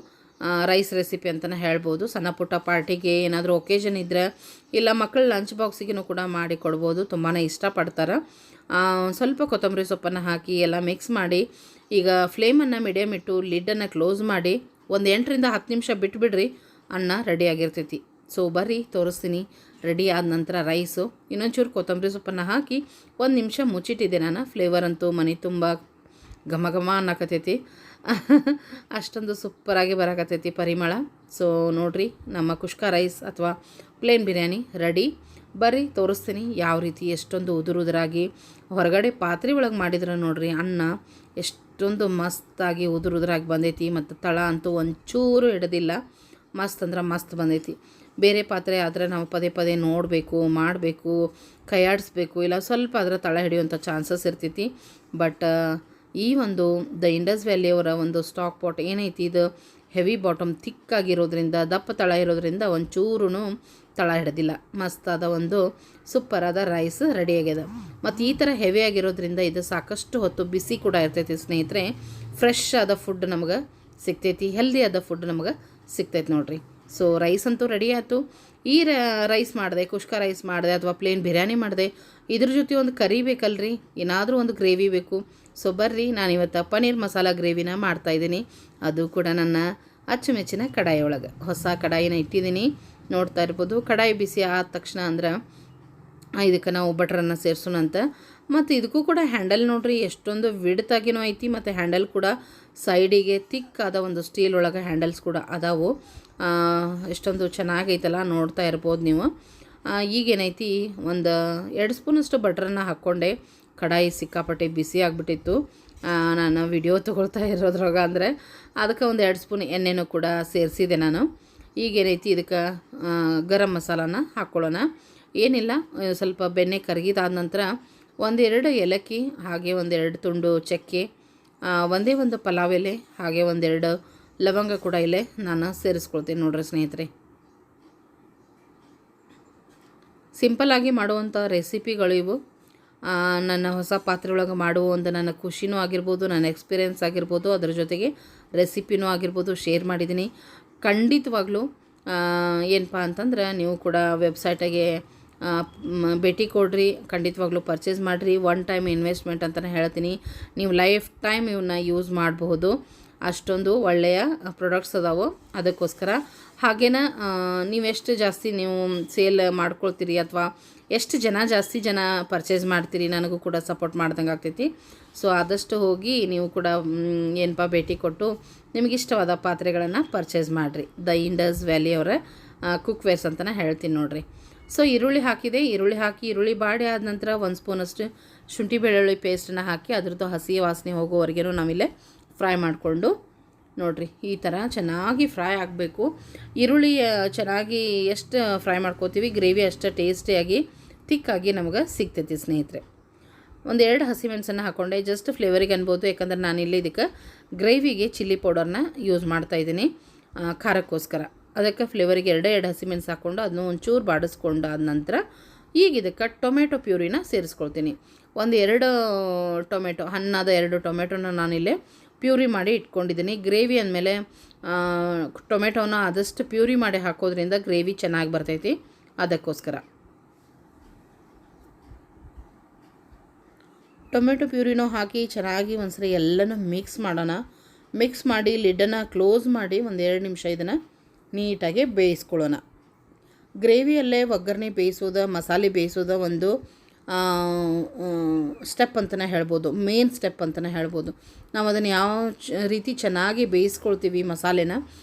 ರೈಸ್ ರೆಸಿಪಿ ಅಂತಲೇ ಹೇಳ್ಬೋದು. ಸಣ್ಣ ಪುಟ್ಟ ಪಾರ್ಟಿಗೆ ಏನಾದರೂ ಒಕೇಶನ್ ಇದ್ದರೆ ಇಲ್ಲ ಮಕ್ಕಳ ಲಂಚ್ ಬಾಕ್ಸಿಗೂ ಕೂಡ ಮಾಡಿ ಕೊಡ್ಬೋದು, ತುಂಬಾ ಇಷ್ಟಪಡ್ತಾರೆ. ಸ್ವಲ್ಪ ಕೊತ್ತಂಬರಿ ಸೊಪ್ಪನ್ನು ಹಾಕಿ ಎಲ್ಲ ಮಿಕ್ಸ್ ಮಾಡಿ ಈಗ ಫ್ಲೇಮನ್ನು ಮೀಡಿಯಮ್ ಇಟ್ಟು ಲಿಡ್ಡನ್ನು ಕ್ಲೋಸ್ ಮಾಡಿ ಒಂದು 8ರಿಂದ 10 ನಿಮಿಷ ಬಿಟ್ಬಿಡ್ರಿ, ಅನ್ನ ರೆಡಿಯಾಗಿರ್ತೈತಿ. ಸೊ ಬರ್ರಿ ತೋರಿಸ್ತೀನಿ. ರೆಡಿ ಆದ ನಂತರ ರೈಸು ಇನ್ನೊಂಚೂರು ಕೊತ್ತಂಬರಿ ಸೊಪ್ಪನ್ನು ಹಾಕಿ 1 ನಿಮಿಷ ಮುಚ್ಚಿಟ್ಟಿದ್ದೆ ನಾನು. ಫ್ಲೇವರ್ ಅಂತೂ ಮನೆ ತುಂಬ ಘಮ ಘಮ ಅನ್ನಕತ್ತೈತಿ, ಅಷ್ಟೊಂದು ಸೂಪರಾಗಿ ಬರಕತ್ತೈತಿ ಪರಿಮಳ. ಸೊ ನೋಡಿರಿ, ನಮ್ಮ ಕುಷ್ಕ ರೈಸ್ ಅಥವಾ ಪ್ಲೇನ್ ಬಿರಿಯಾನಿ ರೆಡಿ. ಬರ್ರಿ ತೋರಿಸ್ತೀನಿ ಯಾವ ರೀತಿ ಎಷ್ಟೊಂದು ಉದುರಾಗಿ ಹೊರಗಡೆ ಪಾತ್ರೆ ಒಳಗೆ ಮಾಡಿದ್ರೆ ನೋಡಿರಿ ಅನ್ನ ಎಷ್ಟೊಂದು ಮಸ್ತಾಗಿ ಉದುರಾಗಿ ಬಂದೈತಿ. ಮತ್ತು ತಳ ಅಂತೂ ಒಂಚೂರು ಹಿಡಿದಿಲ್ಲ, ಮಸ್ತ್ ಅಂದ್ರೆ ಮಸ್ತ್ ಬಂದೈತಿ. ಬೇರೆ ಪಾತ್ರೆ ಆದರೆ ನಾವು ಪದೇ ಪದೇ ನೋಡಬೇಕು, ಮಾಡಬೇಕು, ಕೈಯಾಡಿಸ್ಬೇಕು, ಇಲ್ಲ ಸ್ವಲ್ಪ ಅದರ ತಳ ಹಿಡಿಯುವಂಥ ಚಾನ್ಸಸ್ ಇರ್ತೈತಿ. ಬಟ್ ಈ ಒಂದು ದ ಇಂಡಸ್ ವ್ಯಾಲಿಯವರ ಒಂದು ಸ್ಟಾಕ್ ಪಾಟ್ ಏನೈತಿ, ಇದು ಹೆವಿ ಬಾಟಮ್ ಥಿಕ್ಕಾಗಿರೋದ್ರಿಂದ, ದಪ್ಪ ತಳ ಇರೋದ್ರಿಂದ ಒಂಚೂರು ತಳ ಹಿಡ್ದಿಲ್ಲ. ಮಸ್ತಾದ ಒಂದು ಸೂಪರಾದ ರೈಸ್ ರೆಡಿಯಾಗ್ಯದ. ಮತ್ತು ಈ ಥರ ಹೆವಿ ಆಗಿರೋದ್ರಿಂದ ಇದು ಸಾಕಷ್ಟು ಹೊತ್ತು ಬಿಸಿ ಕೂಡ ಇರ್ತೈತಿ ಸ್ನೇಹಿತರೆ. ಫ್ರೆಶ್ ಆದ ಫುಡ್ ನಮ್ಗೆ ಸಿಗ್ತೈತಿ, ಹೆಲ್ದಿ ಆದ ಫುಡ್ ನಮ್ಗೆ ಸಿಗ್ತೈತಿ ನೋಡಿರಿ. ಸೊ ರೈಸ್ ಅಂತೂ ರೆಡಿ ಆಯಿತು. ಈ ರೈಸ್ ಮಾಡಿದೆ, ಕುಷ್ಕ ರೈಸ್ ಮಾಡಿದೆ ಅಥವಾ ಪ್ಲೇನ್ ಬಿರಿಯಾನಿ ಮಾಡಿದೆ, ಇದ್ರ ಜೊತೆ ಒಂದು ಕರಿ ಬೇಕಲ್ರಿ, ಏನಾದರೂ ಒಂದು ಗ್ರೇವಿ ಬೇಕು. ಸೊ ಬರ್ರಿ, ನಾನಿವತ್ತು ಪನ್ನೀರ್ ಮಸಾಲ ಗ್ರೇವಿನ ಮಾಡ್ತಾಯಿದ್ದೀನಿ. ಅದು ಕೂಡ ನನ್ನ ಅಚ್ಚುಮೆಚ್ಚಿನ ಕಡಾಯಿ ಒಳಗೆ ಹೊಸ ಕಡಾಯಿನ ಇಟ್ಟಿದ್ದೀನಿ. ನೋಡ್ತಾ ಇರ್ಬೋದು. ಕಡಾಯಿ ಬಿಸಿ ಆದ ತಕ್ಷಣ ಅಂದ್ರೆ ಇದಕ್ಕೆ ನಾವು ಬಟ್ರನ್ನು ಸೇರಿಸೋಣ ಅಂತ. ಮತ್ತು ಇದಕ್ಕೂ ಕೂಡ ಹ್ಯಾಂಡಲ್ ನೋಡಿರಿ ಎಷ್ಟೊಂದು ವಿಡ್ತಾಗಿನೂ ಐತಿ. ಮತ್ತು ಹ್ಯಾಂಡಲ್ ಕೂಡ ಸೈಡಿಗೆ ತಿಕ್ಕಾದ ಒಂದು ಸ್ಟೀಲ್ ಒಳಗೆ ಹ್ಯಾಂಡಲ್ಸ್ ಕೂಡ ಅದಾವು. ಎಷ್ಟೊಂದು ಚೆನ್ನಾಗೈತಲ್ಲ, ನೋಡ್ತಾ ಇರ್ಬೋದು ನೀವು. ಈಗೇನೈತಿ, ಒಂದು 2 ಸ್ಪೂನಷ್ಟು ಬಟ್ರನ್ನು ಹಾಕ್ಕೊಂಡೆ. ಕಡಾಯಿ ಸಿಕ್ಕಾಪಟ್ಟೆ ಬಿಸಿ ಆಗಿಬಿಟ್ಟಿತ್ತು. ನಾನು ವಿಡಿಯೋ ತೊಗೊಳ್ತಾ ಇರೋದ್ರಾಗ ಅಂದರೆ ಅದಕ್ಕೆ ಒಂದು 2 ಸ್ಪೂನ್ ಎಣ್ಣೆನೂ ಕೂಡ ಸೇರಿಸಿದೆ ನಾನು. ಈಗೇನೈತಿ, ಇದಕ್ಕೆ ಗರಂ ಮಸಾಲಾನ ಹಾಕ್ಕೊಳ್ಳೋಣ. ಏನಿಲ್ಲ, ಸ್ವಲ್ಪ ಬೆಣ್ಣೆ ಕರಗಿದಾದ ನಂತರ 1-2 ಏಲಕ್ಕಿ, ಹಾಗೆ 1-2 ತುಂಡು ಚಕ್ಕೆ, ಒಂದೇ ಒಂದು ಪಲಾವ್ ಎಲೆ, ಹಾಗೆ 1-2 ಲವಂಗ ಕೂಡ ಇಲ್ಲೇ ನಾನು ಸೇರಿಸ್ಕೊಳ್ತೀನಿ ನೋಡ್ರಿ ಸ್ನೇಹಿತರೆ. ಸಿಂಪಲ್ಲಾಗಿ ಮಾಡುವಂಥ ರೆಸಿಪಿಗಳು ಇವು. ನನ್ನ ಹೊಸ ಪಾತ್ರೆ ಒಳಗೆ ಮಾಡುವ ಒಂದು ನನ್ನ ಖುಷಿನೂ ಆಗಿರ್ಬೋದು, ನನ್ನ ಎಕ್ಸ್ಪೀರಿಯೆನ್ಸ್ ಆಗಿರ್ಬೋದು, ಅದರ ಜೊತೆಗೆ ರೆಸಿಪಿನೂ ಆಗಿರ್ಬೋದು ಶೇರ್ ಮಾಡಿದ್ದೀನಿ. ಖಂಡಿತವಾಗ್ಲೂ ಏನಪ್ಪ ಅಂತಂದ್ರೆ ನೀವು ಕೂಡ ವೆಬ್ಸೈಟಿಗೆ ಭೇಟಿ ಕೊಡ್ರಿ, ಖಂಡಿತವಾಗ್ಲೂ ಪರ್ಚೇಸ್ ಮಾಡಿರಿ. 1 ಟೈಮ್ ಇನ್ವೆಸ್ಟ್ಮೆಂಟ್ ಅಂತಲೇ ಹೇಳ್ತೀನಿ. ನೀವು ಲೈಫ್ ಟೈಮ್ ಇವನ್ನ ಯೂಸ್ ಮಾಡಬಹುದು, ಅಷ್ಟೊಂದು ಒಳ್ಳೆಯ ಪ್ರಾಡಕ್ಟ್ಸ್ ಅದಾವೆ. ಅದಕ್ಕೋಸ್ಕರ ಹಾಗೇನ ನೀವೆಷ್ಟು ಜಾಸ್ತಿ ನೀವು ಸೇಲ್ ಮಾಡ್ಕೊಳ್ತೀರಿ ಅಥವಾ ಎಷ್ಟು ಜಾಸ್ತಿ ಜನ ಪರ್ಚೇಸ್ ಮಾಡ್ತೀರಿ, ನನಗೂ ಕೂಡ ಸಪೋರ್ಟ್ ಮಾಡ್ದಂಗೆ ಆಗ್ತೈತಿ. ಸೊ ಆದಷ್ಟು ಹೋಗಿ ನೀವು ಕೂಡ ಏನಪ್ಪ ಭೇಟಿ ಕೊಟ್ಟು ನಿಮಗಿಷ್ಟವಾದ ಪಾತ್ರೆಗಳನ್ನು ಪರ್ಚೇಸ್ ಮಾಡಿರಿ. ದ ಇಂಡಸ್ ವ್ಯಾಲಿ ಅವರ ಕುಕ್ವೇರ್ಸ್ ಅಂತಲೇ ಹೇಳ್ತೀನಿ ನೋಡಿರಿ. ಸೊ ಈರುಳ್ಳಿ ಹಾಕಿದೆ. ಈರುಳ್ಳಿ ಬಾಡಿ ಆದ ನಂತರ 1 ಸ್ಪೂನಷ್ಟು ಶುಂಠಿ ಬೆಳ್ಳುಳ್ಳಿ ಪೇಸ್ಟನ್ನು ಹಾಕಿ ಅದರದ್ದು ಹಸಿ ವಾಸನೆ ಹೋಗೋವರೆಗೂ ನಾವಿಲ್ಲೇ ಫ್ರೈ ಮಾಡಿಕೊಂಡು ನೋಡಿರಿ ಈ ಥರ ಚೆನ್ನಾಗಿ ಫ್ರೈ ಆಗಬೇಕು. ಈರುಳ್ಳಿ ಚೆನ್ನಾಗಿ ಎಷ್ಟು ಫ್ರೈ ಮಾಡ್ಕೋತೀವಿ, ಗ್ರೇವಿ ಅಷ್ಟು ಟೇಸ್ಟಿಯಾಗಿ ತಿಕ್ಕಾಗಿ ನಮಗೆ ಸಿಗ್ತೈತಿ ಸ್ನೇಹಿತರೆ. 1-2 ಹಸಿಮೆಣಸನ್ನು ಹಾಕ್ಕೊಂಡೆ, ಜಸ್ಟ್ ಫ್ಲೇವರಿಗೆ ಅನ್ಬೋದು. ಯಾಕಂದ್ರೆ ನಾನಿಲ್ಲಿ ಇದಕ್ಕೆ ಗ್ರೇವಿಗೆ ಚಿಲ್ಲಿ ಪೌಡರ್ನ ಯೂಸ್ ಮಾಡ್ತಾಯಿದ್ದೀನಿ ಖಾರಕ್ಕೋಸ್ಕರ. ಅದಕ್ಕೆ ಫ್ಲೇವರಿಗೆ 2 ಹಸಿಮೆಣಸು ಹಾಕ್ಕೊಂಡು ಅದನ್ನು ಒಂಚೂರು ಬಾಡಿಸ್ಕೊಂಡಾದ ನಂತರ ಈಗ ಇದಕ್ಕೆ ಟೊಮೆಟೊ ಪ್ಯೂರಿನ ಸೇರಿಸ್ಕೊಳ್ತೀನಿ. 1-2 ಟೊಮೆಟೊ, ಹಣ್ಣಾದ 2 ಟೊಮೆಟೊನ ನಾನಿಲ್ಲೇ ಪ್ಯೂರಿ ಮಾಡಿ ಇಟ್ಕೊಂಡಿದ್ದೀನಿ. ಗ್ರೇವಿ ಅಂದಮೇಲೆ ಟೊಮೆಟೊನ ಆದಷ್ಟು ಪ್ಯೂರಿ ಮಾಡಿ ಹಾಕೋದ್ರಿಂದ ಗ್ರೇವಿ ಚೆನ್ನಾಗಿ ಬರ್ತೈತಿ. ಅದಕ್ಕೋಸ್ಕರ ಟೊಮೆಟೊ ಪ್ಯೂರಿನೂ ಹಾಕಿ ಚೆನ್ನಾಗಿ ಒಂದ್ಸರಿ ಎಲ್ಲನೂ ಮಿಕ್ಸ್ ಮಾಡೋಣ. ಮಿಕ್ಸ್ ಮಾಡಿ ಲಿಡ್ಡನ್ನು ಕ್ಲೋಸ್ ಮಾಡಿ 1-2 ನಿಮಿಷ ಇದನ್ನು ನೀಟಾಗಿ ಬೇಯಿಸ್ಕೊಳ್ಳೋಣ. ಗ್ರೇವಿಯಲ್ಲೇ ಒಗ್ಗರಣೆ ಬೇಯಿಸೋದು, ಮಸಾಲೆ ಬೇಯಿಸೋದು ಒಂದು ಸ್ಟೆಪ್ ಅಂತಲೇ ಹೇಳ್ಬೋದು, ಮೇನ್ ಸ್ಟೆಪ್ ಅಂತಲೇ ಹೇಳ್ಬೋದು. ನಾವು ಅದನ್ನು ಯಾವ ರೀತಿ ಚೆನ್ನಾಗಿ ಬೇಯಿಸ್ಕೊಳ್ತೀವಿ ಮಸಾಲೆನ,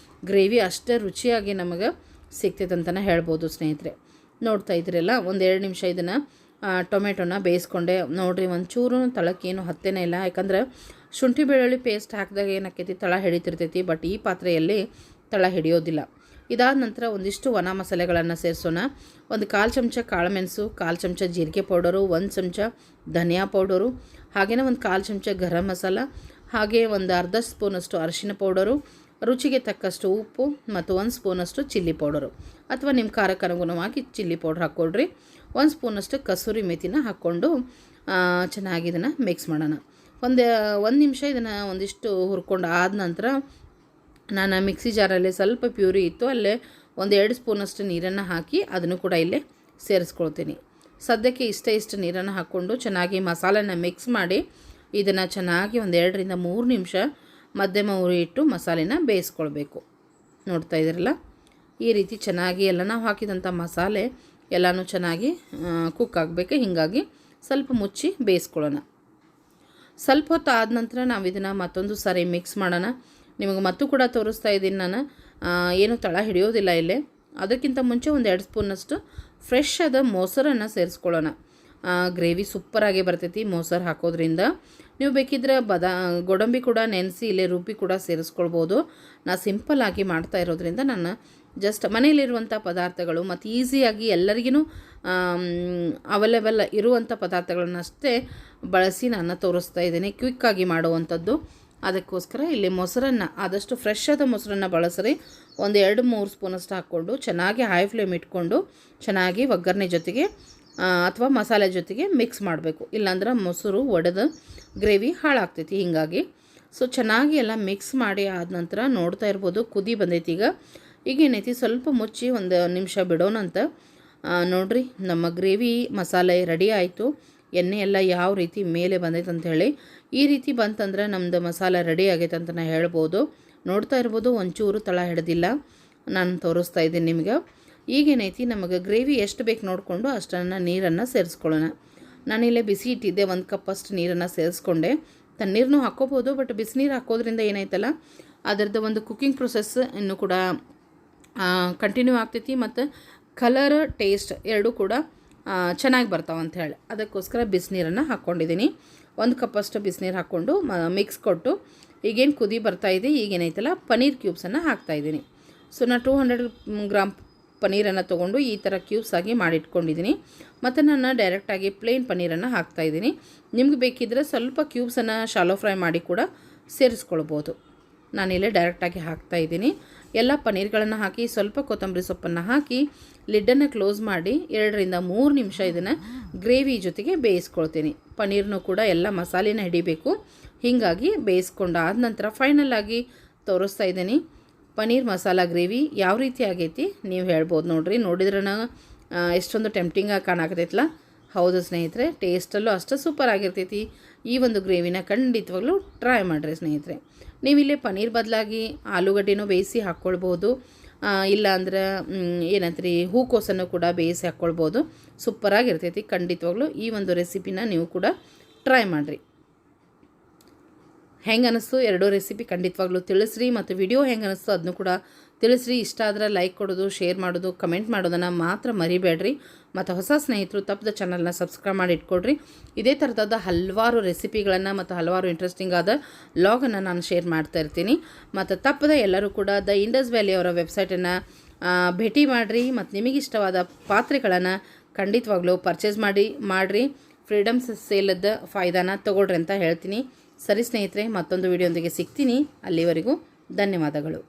ಗ್ರೇವಿ ಅಷ್ಟೇ ರುಚಿಯಾಗಿ ನಮಗೆ ಸಿಗ್ತೈತೆ ಅಂತಲೇ ಹೇಳ್ಬೋದು ಸ್ನೇಹಿತರೆ. ನೋಡ್ತಾ ಇದ್ರಲ್ಲ, ಒಂದು 2 ನಿಮಿಷ ಇದನ್ನು ಟೊಮೆಟೊನ ಬೇಯಿಸ್ಕೊಂಡೆ. ನೋಡಿರಿ, ಒಂಚೂರು ತಳಕ್ಕೇನು ಹತ್ತೇನೇ ಇಲ್ಲ. ಯಾಕಂದ್ರೆ ಶುಂಠಿ ಬೆಳ್ಳುಳ್ಳಿ ಪೇಸ್ಟ್ ಹಾಕಿದಾಗ ಏನಾಕೈತಿ, ತಳ ಹಿಡಿತಿರ್ತೈತಿ. ಬಟ್ ಈ ಪಾತ್ರೆಯಲ್ಲಿ ತಳ ಹಿಡಿಯೋದಿಲ್ಲ. ಇದಾದ ನಂತರ ಒಂದಿಷ್ಟು ಒಣ ಮಸಾಲೆಗಳನ್ನು ಸೇರಿಸೋಣ. ಒಂದು 1/4 ಚಮಚ ಕಾಳುಮೆಣಸು, 1/4 ಚಮಚ ಜೀರಿಗೆ ಪೌಡರು, 1 ಚಮಚ ಧನಿಯಾ ಪೌಡರು, ಹಾಗೆಯೇ ಒಂದು 1/4 ಚಮಚ ಗರಂ ಮಸಾಲ, ಹಾಗೆ ಒಂದು ಅರ್ಧ ಸ್ಪೂನಷ್ಟು ಅರಿಶಿನ ಪೌಡರು, ರುಚಿಗೆ ತಕ್ಕಷ್ಟು ಉಪ್ಪು ಮತ್ತು 1 ಸ್ಪೂನಷ್ಟು ಚಿಲ್ಲಿ ಪೌಡರು, ಅಥವಾ ನಿಮ್ಮ ಖಾರಕ್ಕೆ ಅನುಗುಣವಾಗಿ ಚಿಲ್ಲಿ ಪೌಡ್ರ್ ಹಾಕ್ಕೊಳ್ರಿ. 1 ಸ್ಪೂನಷ್ಟು ಕಸೂರಿ ಮೆಥಿನ ಹಾಕ್ಕೊಂಡು ಚೆನ್ನಾಗಿ ಇದನ್ನು ಮಿಕ್ಸ್ ಮಾಡೋಣ. ಒಂದು ನಿಮಿಷ ಇದನ್ನು ಒಂದಿಷ್ಟು ಹುರ್ಕೊಂಡು ಆದ ನಂತರ ನಾನು ಮಿಕ್ಸಿ ಜಾರಲ್ಲಿ ಸ್ವಲ್ಪ ಪ್ಯೂರಿ ಇತ್ತು, ಅಲ್ಲೇ 1-2 ಸ್ಪೂನಷ್ಟು ನೀರನ್ನು ಹಾಕಿ ಅದನ್ನು ಕೂಡ ಇಲ್ಲೇ ಸೇರಿಸ್ಕೊಳ್ತೀನಿ. ಸದ್ಯಕ್ಕೆ ಇಷ್ಟು ನೀರನ್ನು ಹಾಕ್ಕೊಂಡು ಚೆನ್ನಾಗಿ ಮಸಾಲೆನ ಮಿಕ್ಸ್ ಮಾಡಿ ಇದನ್ನು ಚೆನ್ನಾಗಿ 2-3 ನಿಮಿಷ ಮಧ್ಯಮ ಉರಿ ಇಟ್ಟು ಮಸಾಲೆನ ಬೇಯಿಸ್ಕೊಳ್ಬೇಕು. ನೋಡ್ತಾ ಇದ್ದೀರಲ್ಲ, ಈ ರೀತಿ ಚೆನ್ನಾಗಿ ಎಲ್ಲ ನಾವು ಹಾಕಿದಂಥ ಮಸಾಲೆ ಎಲ್ಲನೂ ಚೆನ್ನಾಗಿ ಕುಕ್ ಆಗಬೇಕು. ಹೀಗಾಗಿ ಸ್ವಲ್ಪ ಮುಚ್ಚಿ ಬೇಯಿಸ್ಕೊಳ್ಳೋಣ. ಸ್ವಲ್ಪ ಹೊತ್ತು ಆದ ನಂತರ ನಾವು ಇದನ್ನು ಮತ್ತೊಂದು ಸಾರಿ ಮಿಕ್ಸ್ ಮಾಡೋಣ. ನಿಮಗೆ ಮತ್ತು ಕೂಡ ತೋರಿಸ್ತಾ ಇದ್ದೀನಿ ನಾನು, ಏನು ತಳ ಹಿಡಿಯೋದಿಲ್ಲ ಇಲ್ಲೇ. ಅದಕ್ಕಿಂತ ಮುಂಚೆ 1-2 ಸ್ಪೂನಷ್ಟು ಫ್ರೆಶ್ ಆದ ಮೊಸರನ್ನು ಸೇರಿಸ್ಕೊಳ್ಳೋಣ. ಗ್ರೇವಿ ಸೂಪರಾಗಿ ಬರ್ತೈತಿ ಮೊಸರು ಹಾಕೋದ್ರಿಂದ. ನೀವು ಬೇಕಿದ್ರೆ ಗೋಡಂಬಿ ಕೂಡ ನೆನೆಸಿ ಇಲ್ಲೇ ರುಬ್ಬಿ ಕೂಡ ಸೇರಿಸ್ಕೊಳ್ಬೋದು. ನಾನು ಸಿಂಪಲ್ಲಾಗಿ ಮಾಡ್ತಾ ಇರೋದ್ರಿಂದ ನಾನು ಜಸ್ಟ್ ಮನೆಯಲ್ಲಿರುವಂಥ ಪದಾರ್ಥಗಳು ಮತ್ತು ಈಸಿಯಾಗಿ ಎಲ್ಲರಿಗೂ ಅವೈಲೇಬಲ್ ಇರುವಂಥ ಪದಾರ್ಥಗಳನ್ನಷ್ಟೇ ಬಳಸಿ ನಾನು ತೋರಿಸ್ತಾ ಇದ್ದೀನಿ, ಕ್ವಿಕ್ಕಾಗಿ ಮಾಡುವಂಥದ್ದು. ಅದಕ್ಕೋಸ್ಕರ ಇಲ್ಲಿ ಮೊಸರನ್ನು ಆದಷ್ಟು ಫ್ರೆಶ್ ಆದ ಮೊಸರನ್ನು ಬಳಸ್ರಿ. 1-2-3 ಸ್ಪೂನಷ್ಟು ಹಾಕ್ಕೊಂಡು ಚೆನ್ನಾಗಿ ಹೈ ಫ್ಲೇಮ್ ಇಟ್ಕೊಂಡು ಚೆನ್ನಾಗಿ ಒಗ್ಗರಣೆ ಜೊತೆಗೆ ಅಥವಾ ಮಸಾಲೆ ಜೊತೆಗೆ ಮಿಕ್ಸ್ ಮಾಡಬೇಕು. ಇಲ್ಲಾಂದ್ರೆ ಮೊಸರು ಒಡೆದು ಗ್ರೇವಿ ಹಾಳಾಗ್ತೈತಿ. ಹೀಗಾಗಿ ಚೆನ್ನಾಗಿ ಎಲ್ಲ ಮಿಕ್ಸ್ ಮಾಡಿ ಆದ ನಂತರ ನೋಡ್ತಾ ಇರ್ಬೋದು, ಕುದಿ ಬಂದೈತಿ. ಈಗೇನೈತಿ, ಸ್ವಲ್ಪ ಮುಚ್ಚಿ 1 ನಿಮಿಷ ಬಿಡೋಣಂತ. ನೋಡ್ರಿ, ನಮ್ಮ ಗ್ರೇವಿ ಮಸಾಲೆ ರೆಡಿ ಆಯಿತು. ಎಣ್ಣೆ ಎಲ್ಲ ಯಾವ ರೀತಿ ಮೇಲೆ ಬಂದೈತೆ ಅಂತ ಹೇಳಿ, ಈ ರೀತಿ ಬಂತಂದ್ರೆ ನಮ್ಮದು ಮಸಾಲೆ ರೆಡಿ ಆಗೈತೆ ಅಂತ ನಾನು ಹೇಳ್ಬೋದು. ನೋಡ್ತಾ ಇರ್ಬೋದು, ಒಂಚೂರು ತಳ ಹಿಡ್ದಿಲ್ಲ. ನಾನು ತೋರಿಸ್ತಾ ಇದ್ದೀನಿ ನಿಮಗೆ. ಈಗೇನೈತಿ, ನಮಗೆ ಗ್ರೇವಿ ಎಷ್ಟು ಬೇಕು ನೋಡಿಕೊಂಡು ಅಷ್ಟನ್ನು ನೀರನ್ನು ಸೇರಿಸ್ಕೊಳ್ಳೋಣ. ನಾನಿಲ್ಲೇ ಬಿಸಿ ಇಟ್ಟಿದ್ದೆ, 1 ಕಪ್ಪಷ್ಟು ನೀರನ್ನು ಸೇರಿಸ್ಕೊಂಡೆ. ತಣ್ಣೀರನ್ನೂ ಹಾಕ್ಕೋಬೋದು, ಬಟ್ ಬಿಸಿನೀರು ಹಾಕೋದ್ರಿಂದ ಏನಾಯ್ತಲ್ಲ, ಅದರದ್ದು ಒಂದು ಕುಕ್ಕಿಂಗ್ ಪ್ರೊಸೆಸ್ ಇನ್ನೂ ಕೂಡ ಕಂಟಿನ್ಯೂ ಆಗ್ತೈತಿ ಮತ್ತು ಕಲರ್ ಟೇಸ್ಟ್ ಎರಡೂ ಕೂಡ ಚೆನ್ನಾಗಿ ಬರ್ತಾವೆ ಅಂತ ಹೇಳಿ ಅದಕ್ಕೋಸ್ಕರ ಬಿಸಿನೀರನ್ನು ಹಾಕ್ಕೊಂಡಿದ್ದೀನಿ. 1 ಕಪ್ಪಷ್ಟು ಬಿಸಿನೀರು ಹಾಕ್ಕೊಂಡು ಮಿಕ್ಸ್ ಕೊಟ್ಟು ಈಗೇನು ಕುದಿ ಬರ್ತಾಯಿದೆ, ಈಗೇನೈತಲ್ಲ ಪನ್ನೀರ್ ಕ್ಯೂಬ್ಸನ್ನು ಹಾಕ್ತಾಯಿದ್ದೀನಿ. ನಾನು 200 ಗ್ರಾಮ್ ಪನ್ನೀರನ್ನು ತೊಗೊಂಡು ಈ ಥರ ಕ್ಯೂಬ್ಸ್ ಆಗಿ ಮಾಡಿಟ್ಕೊಂಡಿದ್ದೀನಿ. ಮತ್ತು ನಾನು ಡೈರೆಕ್ಟಾಗಿ ಪ್ಲೇನ್ ಪನ್ನೀರನ್ನು ಹಾಕ್ತಾಯಿದ್ದೀನಿ. ನಿಮ್ಗೆ ಬೇಕಿದ್ದರೆ ಸ್ವಲ್ಪ ಕ್ಯೂಬ್ಸನ್ನು ಶಾಲೋ ಫ್ರೈ ಮಾಡಿ ಕೂಡ ಸೇರಿಸ್ಕೊಳ್ಬೋದು. ನಾನಿಲ್ಲೇ ಡೈರೆಕ್ಟಾಗಿ ಹಾಕ್ತಾಯಿದ್ದೀನಿ. ಎಲ್ಲ ಪನ್ನೀರ್ಗಳನ್ನು ಹಾಕಿ ಸ್ವಲ್ಪ ಕೊತ್ತಂಬರಿ ಸೊಪ್ಪನ್ನು ಹಾಕಿ ಲಿಡ್ಡನ್ನು ಕ್ಲೋಸ್ ಮಾಡಿ 2-3 ನಿಮಿಷ ಇದನ್ನು ಗ್ರೇವಿ ಜೊತೆಗೆ ಬೇಯಿಸ್ಕೊಳ್ತೀನಿ. ಪನ್ನೀರ್ನೂ ಕೂಡ ಎಲ್ಲ ಮಸಾಲೆನ ಹಿಡಿಬೇಕು. ಹೀಗಾಗಿ ಬೇಯಿಸ್ಕೊಂಡಾದ ನಂತರ ಫೈನಲಾಗಿ ತೋರಿಸ್ತಾ ಇದ್ದೀನಿ ಪನ್ನೀರ್ ಮಸಾಲ ಗ್ರೇವಿ ಯಾವ ರೀತಿ ಆಗೈತಿ ನೀವು ಹೇಳ್ಬೋದು. ನೋಡಿದ್ರೆ ಎಷ್ಟೊಂದು ಟೆಂಪ್ಟಿಂಗಾಗಿ ಕಾಣಾಕತೈತಲ್ಲ. ಹೌದು ಸ್ನೇಹಿತರೆ, ಟೇಸ್ಟಲ್ಲೂ ಅಷ್ಟು ಸೂಪರ್ ಆಗಿರ್ತೈತಿ. ಈ ಒಂದು ಗ್ರೇವಿನ ಖಂಡಿತವಾಗ್ಲೂ ಟ್ರೈ ಮಾಡಿರಿ ಸ್ನೇಹಿತರೆ. ನೀವಿಲ್ಲೇ ಪನ್ನೀರ್ ಬದಲಾಗಿ ಆಲೂಗಡ್ಡೆನೂ ಬೇಯಿಸಿ ಹಾಕ್ಕೊಳ್ಬೋದು. ಇಲ್ಲ ಅಂದ್ರೆ ಏನಂತ್ರಿ, ಹೂಕೋಸನ್ನು ಕೂಡ ಬೇಯಿಸಿ ಹಾಕ್ಕೊಳ್ಬೋದು. ಸೂಪರಾಗಿರ್ತೈತಿ. ಖಂಡಿತವಾಗ್ಲೂ ಈ ಒಂದು ರೆಸಿಪಿನ ನೀವು ಕೂಡ ಟ್ರೈ ಮಾಡಿರಿ. ಹೆಂಗೆ ಅನ್ನಿಸ್ತು ಎರಡೂ ರೆಸಿಪಿ ಖಂಡಿತವಾಗ್ಲೂ ತಿಳಿಸ್ರಿ. ಮತ್ತು ವಿಡಿಯೋ ಹೆಂಗೆ ಅನ್ನಿಸ್ತು ಅದನ್ನು ಕೂಡ ತಿಳಿಸ್ರಿ. ಇಷ್ಟ ಆದರೆ ಲೈಕ್ ಕೊಡೋದು, ಶೇರ್ ಮಾಡೋದು, ಕಮೆಂಟ್ ಮಾಡೋದನ್ನು ಮಾತ್ರ ಮರಿಬೇಡ್ರಿ. ಮತ್ತು ಹೊಸ ಸ್ನೇಹಿತರು ತಪ್ಪದ ಚಾನಲ್ನ ಸಬ್ಸ್ಕ್ರೈಬ್ ಮಾಡಿ ಇಟ್ಕೊಳ್ರಿ. ಇದೇ ಥರದಾದ ಹಲವಾರು ರೆಸಿಪಿಗಳನ್ನು ಮತ್ತು ಹಲವಾರು ಇಂಟ್ರೆಸ್ಟಿಂಗ್ ಆದ ಲಾಗನ್ನು ನಾನು ಶೇರ್ ಮಾಡ್ತಾ ಇರ್ತೀನಿ. ಮತ್ತು ತಪ್ಪದ ಎಲ್ಲರೂ ಕೂಡ ದ ಇಂಡಸ್ ವ್ಯಾಲಿ ಅವರ ವೆಬ್ಸೈಟನ್ನು ಭೇಟಿ ಮಾಡಿರಿ. ಮತ್ತು ನಿಮಗಿಷ್ಟವಾದ ಪಾತ್ರೆಗಳನ್ನು ಖಂಡಿತವಾಗ್ಲೂ ಪರ್ಚೇಸ್ ಮಾಡಿರಿ. ಫ್ರೀಡಮ್ಸ್ ಸೇಲದ ಫಾಯ್ದಾನ ತೊಗೊಳ್ರಿ ಅಂತ ಹೇಳ್ತೀನಿ. ಸರಿ ಸ್ನೇಹಿತರೆ, ಮತ್ತೊಂದು ವಿಡಿಯೋದೊಂದಿಗೆ ಸಿಗ್ತೀನಿ. ಅಲ್ಲಿವರೆಗೂ ಧನ್ಯವಾದಗಳು.